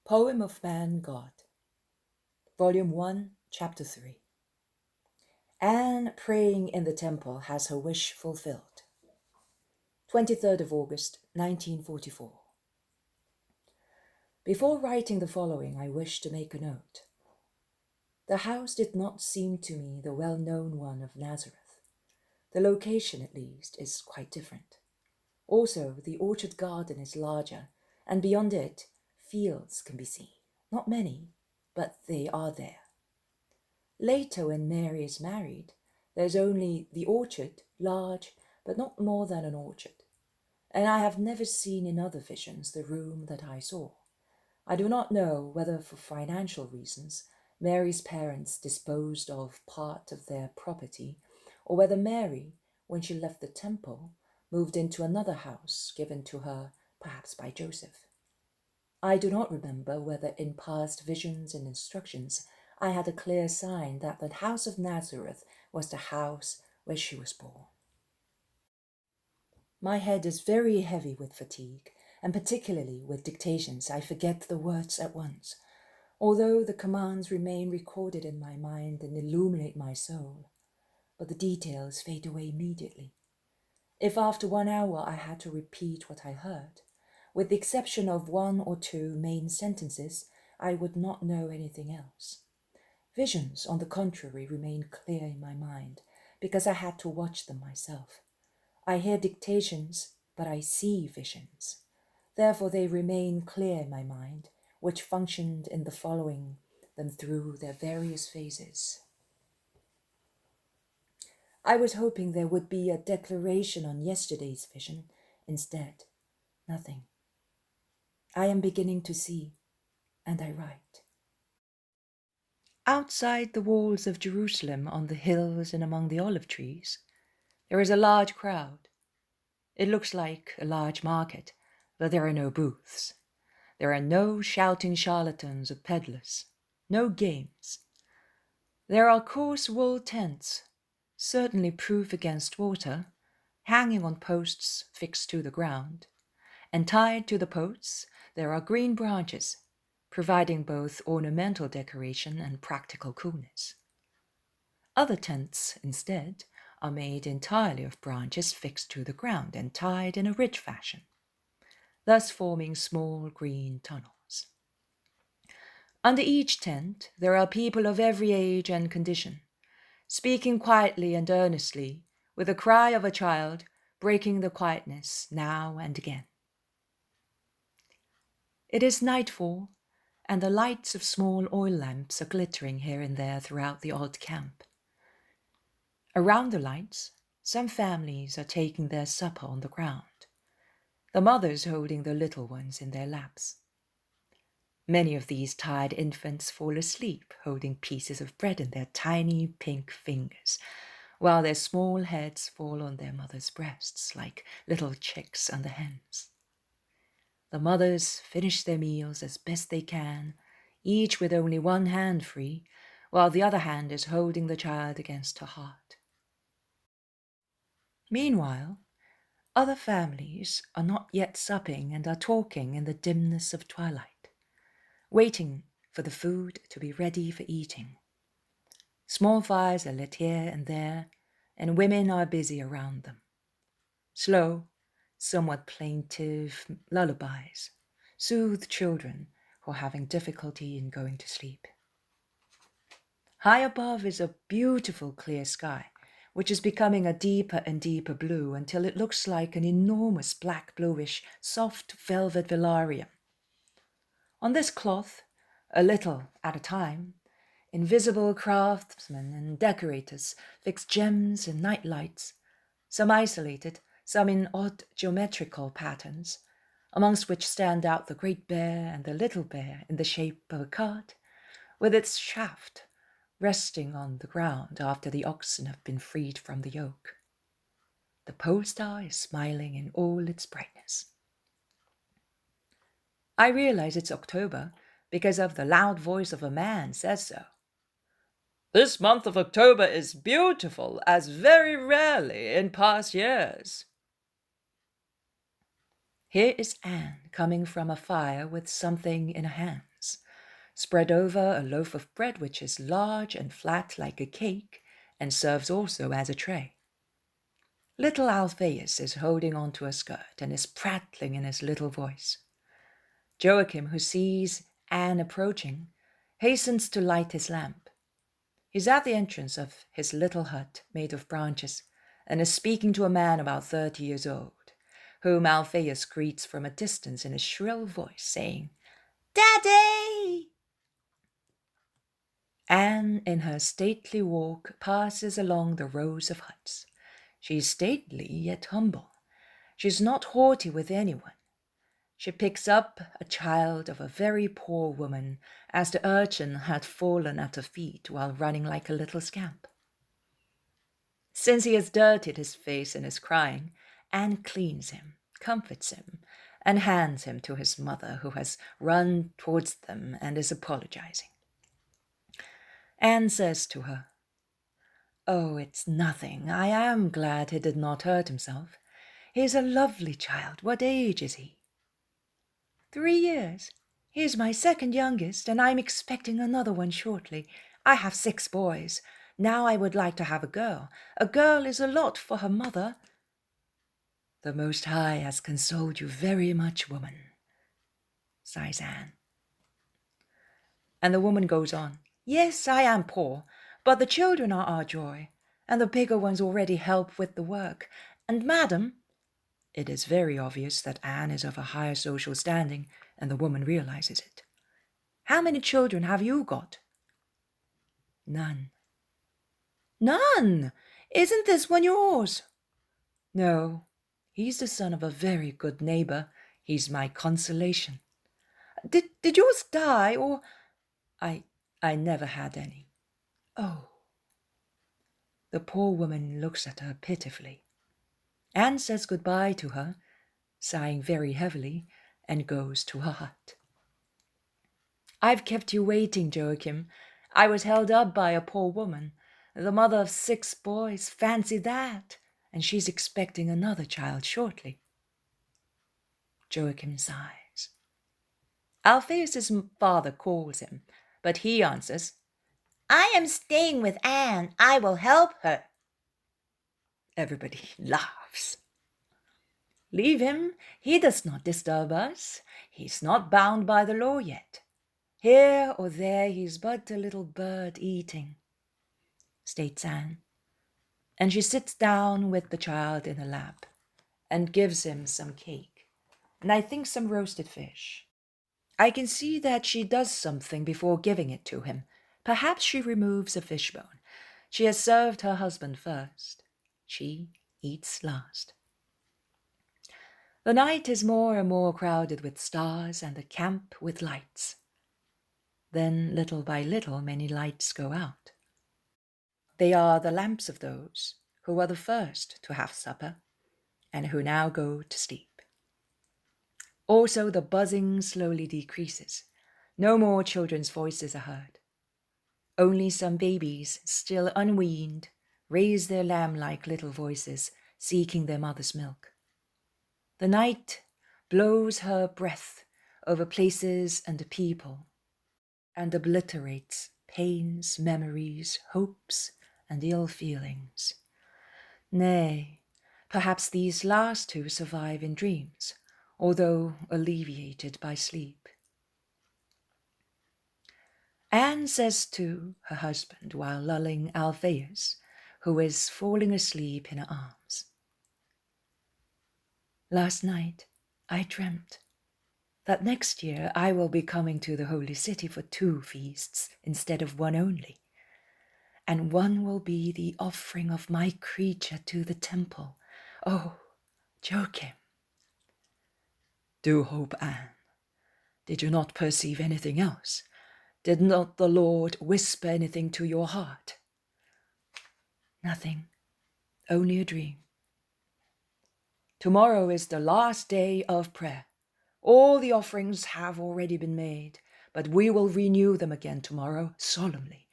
Poem of Man God, Volume 1, Chapter 3. Anne praying in the temple has her wish fulfilled. 23rd of August, 1944. Before writing the following, I wish to make a note. The house did not seem to me the well-known one of Nazareth. The location, at least, is quite different. Also, the orchard garden is larger, and beyond it, fields can be seen. Not many, but they are there. Later, when Mary is married, there's only the orchard, large, but not more than an orchard. And I have never seen in other visions the room that I saw. I do not know whether for financial reasons Mary's parents disposed of part of their property, or whether Mary, when she left the temple, moved into another house given to her perhaps by Joseph. I do not remember whether in past visions and instructions I had a clear sign that the house of Nazareth was the house where she was born. My head is very heavy with fatigue, and particularly with dictations I forget the words at once, although the commands remain recorded in my mind and illuminate my soul, but the details fade away immediately. If after 1 hour I had to repeat what I heard, with the exception of 1 or 2 main sentences, I would not know anything else. Visions, on the contrary, remain clear in my mind, because I had to watch them myself. I hear dictations, but I see visions. Therefore they remain clear in my mind, which functioned in the following them through their various phases. I was hoping there would be a declaration on yesterday's vision. Instead, nothing. I am beginning to see, and I write. Outside the walls of Jerusalem, on the hills and among the olive trees, there is a large crowd. It looks like a large market, but there are no booths. There are no shouting charlatans or peddlers, no games. There are coarse wool tents, certainly proof against water, hanging on posts fixed to the ground, and tied to the posts there are green branches, providing both ornamental decoration and practical coolness. Other tents, instead, are made entirely of branches fixed to the ground and tied in a ridge fashion, thus forming small green tunnels. Under each tent there are people of every age and condition, speaking quietly and earnestly, with the cry of a child breaking the quietness now and again. It is nightfall, and the lights of small oil lamps are glittering here and there throughout the odd camp. Around the lights, some families are taking their supper on the ground, the mothers holding the little ones in their laps. Many of these tired infants fall asleep holding pieces of bread in their tiny pink fingers, while their small heads fall on their mothers' breasts like little chicks under hens. The mothers finish their meals as best they can, each with only one hand free, while the other hand is holding the child against her heart. Meanwhile, other families are not yet supping and are talking in the dimness of twilight, waiting for the food to be ready for eating. Small fires are lit here and there, and women are busy around them. Slow, somewhat plaintive lullabies soothe children who are having difficulty in going to sleep. High above is a beautiful clear sky, which is becoming a deeper and deeper blue until it looks like an enormous black-bluish, soft velvet velarium. On this cloth, a little at a time, invisible craftsmen and decorators fix gems and night lights, some isolated, some in odd geometrical patterns, amongst which stand out the great bear and the little bear in the shape of a cart, with its shaft resting on the ground after the oxen have been freed from the yoke. The pole star is smiling in all its brightness. I realize it's October because of the loud voice of a man says so. This month of October is beautiful as very rarely in past years. Here is Anne coming from a fire with something in her hands. spread over a loaf of bread which is large and flat like a cake and serves also as a tray. Little Alphaeus is holding on to a skirt and is prattling in his little voice. Joachim, who sees Anne approaching, hastens to light his lamp. He's at the entrance of his little hut made of branches and is speaking to a man about 30 years old, whom Alphaeus greets from a distance in a shrill voice, saying, "Daddy!" Anne, in her stately walk, passes along the rows of huts. She is stately yet humble. She is not haughty with anyone. She picks up a child of a very poor woman, as the urchin had fallen at her feet while running like a little scamp. Since he has dirtied his face and is crying, Anne cleans him, comforts him, and hands him to his mother, who has run towards them and is apologizing. Anne says to her, "Oh, it's nothing. I am glad he did not hurt himself. He's a lovely child. What age is he?" 3 years. He's my second youngest, and I'm expecting another one shortly. I have 6 boys. Now I would like to have a girl. A girl is a lot for her mother. "The Most High has consoled you very much, woman," sighs Anne. And the woman goes on, "Yes, I am poor, but the children are our joy, and the bigger ones already help with the work. And madam," it is very obvious that Anne is of a higher social standing, and the woman realizes it, "how many children have you got?" "None." "None? Isn't this one yours?" "No, he's the son of a very good neighbor. He's my consolation." Did yours die, or—" I never had any." "Oh." The poor woman looks at her pitifully. Anne says goodbye to her, sighing very heavily, and goes to her hut. "I've kept you waiting, Joachim. I was held up by a poor woman, the mother of 6 boys. Fancy that! And she's expecting another child shortly." Joachim sighs. Alphaeus' father calls him, but he answers, "I am staying with Anne. I will help her." Everybody laughs. "Leave him. He does not disturb us. He's not bound by the law yet. Here or there he's but a little bird eating," states Anne. And she sits down with the child in her lap and gives him some cake, and I think some roasted fish. I can see that she does something before giving it to him. Perhaps she removes a fishbone. She has served her husband first. She eats last. The night is more and more crowded with stars and the camp with lights. Then, little by little, many lights go out. They are the lamps of those who were the first to have supper and who now go to sleep. Also, the buzzing slowly decreases. No more children's voices are heard. Only some babies, still unweaned, raise their lamb-like little voices, seeking their mother's milk. The night blows her breath over places and people, and obliterates pains, memories, hopes, and ill feelings. Nay, perhaps these last 2 survive in dreams, although alleviated by sleep. Anne says to her husband while lulling Alphaeus, who is falling asleep in her arms, "Last night I dreamt that next year I will be coming to the holy city for 2 feasts instead of 1 only, and one will be the offering of my creature to the temple. Oh, Joachim." "Do hope, Anne. Did you not perceive anything else? Did not the Lord whisper anything to your heart?" "Nothing, only a dream." "Tomorrow is the last day of prayer. All the offerings have already been made, but we will renew them again tomorrow solemnly.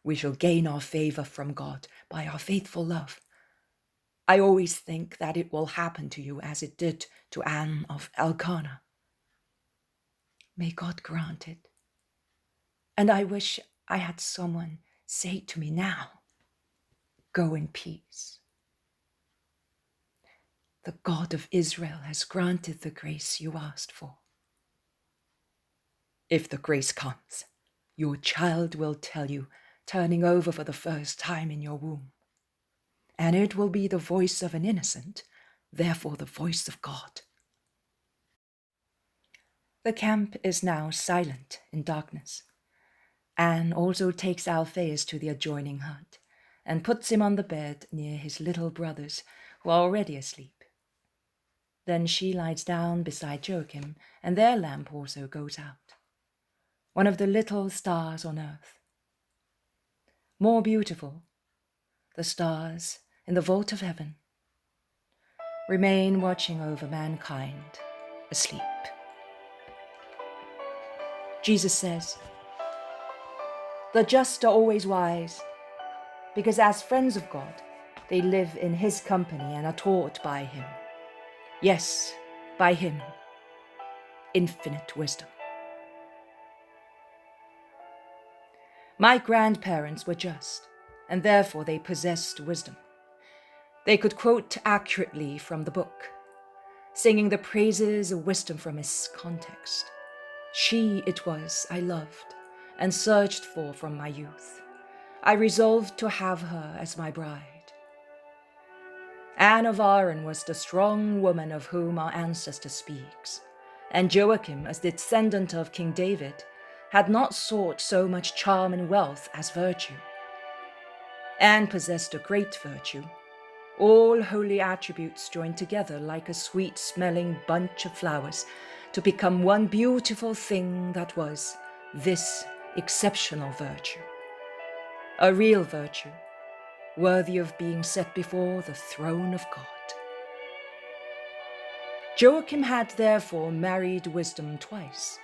We shall gain our favor from God by our faithful love. I always think that it will happen to you as it did to Anne of Elkanah." "May God grant it." And I wish I had someone say to me now, go in peace. The God of Israel has granted the grace you asked for. If the grace comes, your child will tell you, turning over for the first time in your womb. And it will be the voice of an innocent, therefore the voice of God. The camp is now silent in darkness. Anne also takes Alphaeus to the adjoining hut and puts him on the bed near his little brothers, who are already asleep. Then she lies down beside Joachim, and their lamp also goes out, one of the little stars on earth. More beautiful, the stars in the vault of heaven remain watching over mankind asleep. Jesus says, "The just are always wise, because as friends of God, they live in his company and are taught by him. Yes, by him, infinite wisdom." My grandparents were just, and therefore they possessed wisdom. They could quote accurately from the book, singing the praises of wisdom from its context. She it was I loved and searched for from my youth. I resolved to have her as my bride. Anne of Aaron was the strong woman of whom our ancestor speaks, and Joachim, as descendant of King David, had not sought so much charm and wealth as virtue. Anne possessed a great virtue, all holy attributes joined together like a sweet-smelling bunch of flowers to become one beautiful thing that was this exceptional virtue, a real virtue, worthy of being set before the throne of God. Joachim had therefore married wisdom twice,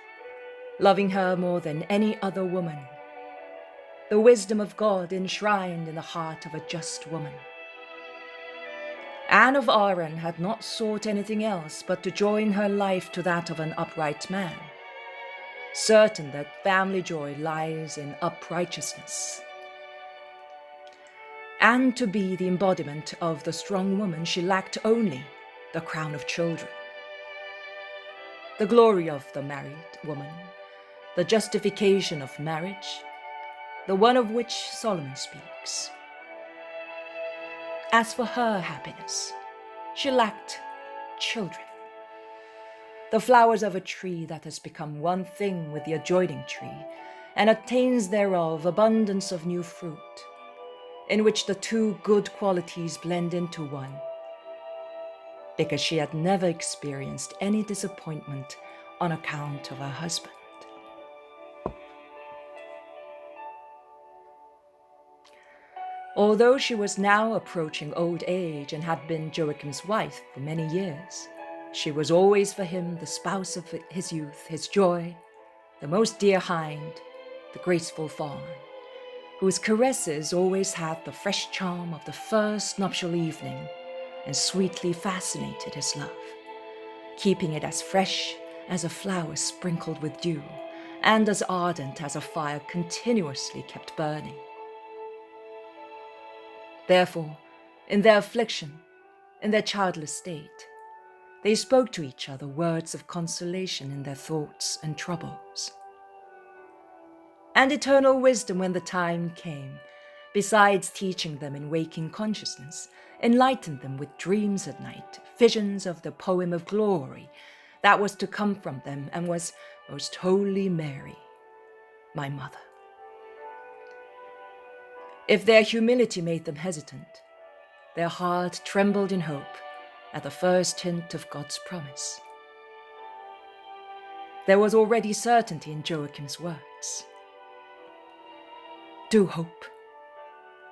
loving her more than any other woman, the wisdom of God enshrined in the heart of a just woman. Anne of Aaron had not sought anything else but to join her life to that of an upright man, certain that family joy lies in uprightness. And to be the embodiment of the strong woman, she lacked only the crown of children. The glory of the married woman, the justification of marriage, the one of which Solomon speaks. As for her happiness, she lacked children. The flowers of a tree that has become one thing with the adjoining tree, and attains thereof abundance of new fruit, in which the two good qualities blend into one, because she had never experienced any disappointment on account of her husband. Although she was now approaching old age and had been Joachim's wife for many years, she was always for him the spouse of his youth, his joy, the most dear hind, the graceful fawn, whose caresses always had the fresh charm of the first nuptial evening and sweetly fascinated his love, keeping it as fresh as a flower sprinkled with dew and as ardent as a fire continuously kept burning. Therefore, in their affliction, in their childless state, they spoke to each other words of consolation in their thoughts and troubles. And eternal wisdom, when the time came, besides teaching them in waking consciousness, enlightened them with dreams at night, visions of the poem of glory that was to come from them, and was Most Holy Mary, my mother. If their humility made them hesitant, their heart trembled in hope at the first hint of God's promise. There was already certainty in Joachim's words. Do hope.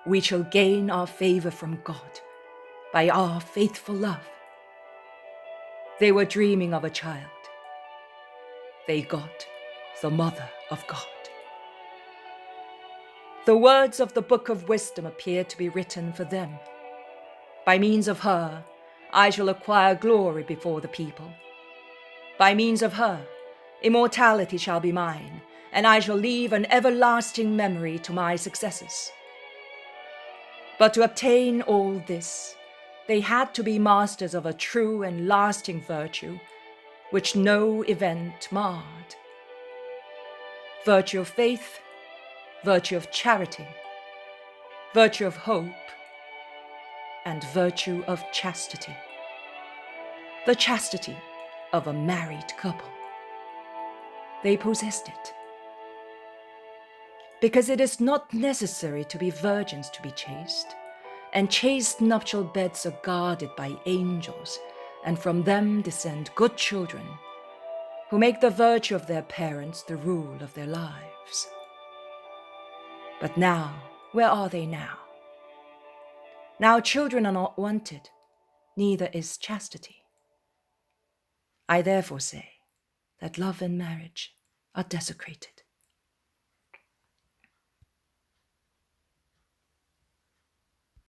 We shall gain our favor from God by our faithful love. They were dreaming of a child. They got the Mother of God. The words of the Book of Wisdom appeared to be written for them. By means of her, I shall acquire glory before the people. By means of her, immortality shall be mine, and I shall leave an everlasting memory to my successors. But to obtain all this, they had to be masters of a true and lasting virtue, which no event marred. Virtue of faith, virtue of charity, virtue of hope, and virtue of chastity. The chastity of a married couple. They possessed it. Because it is not necessary to be virgins to be chaste, and chaste nuptial beds are guarded by angels, and from them descend good children, who make the virtue of their parents the rule of their lives. But now, where are they now? Now children are not wanted, neither is chastity. I therefore say that love and marriage are desecrated.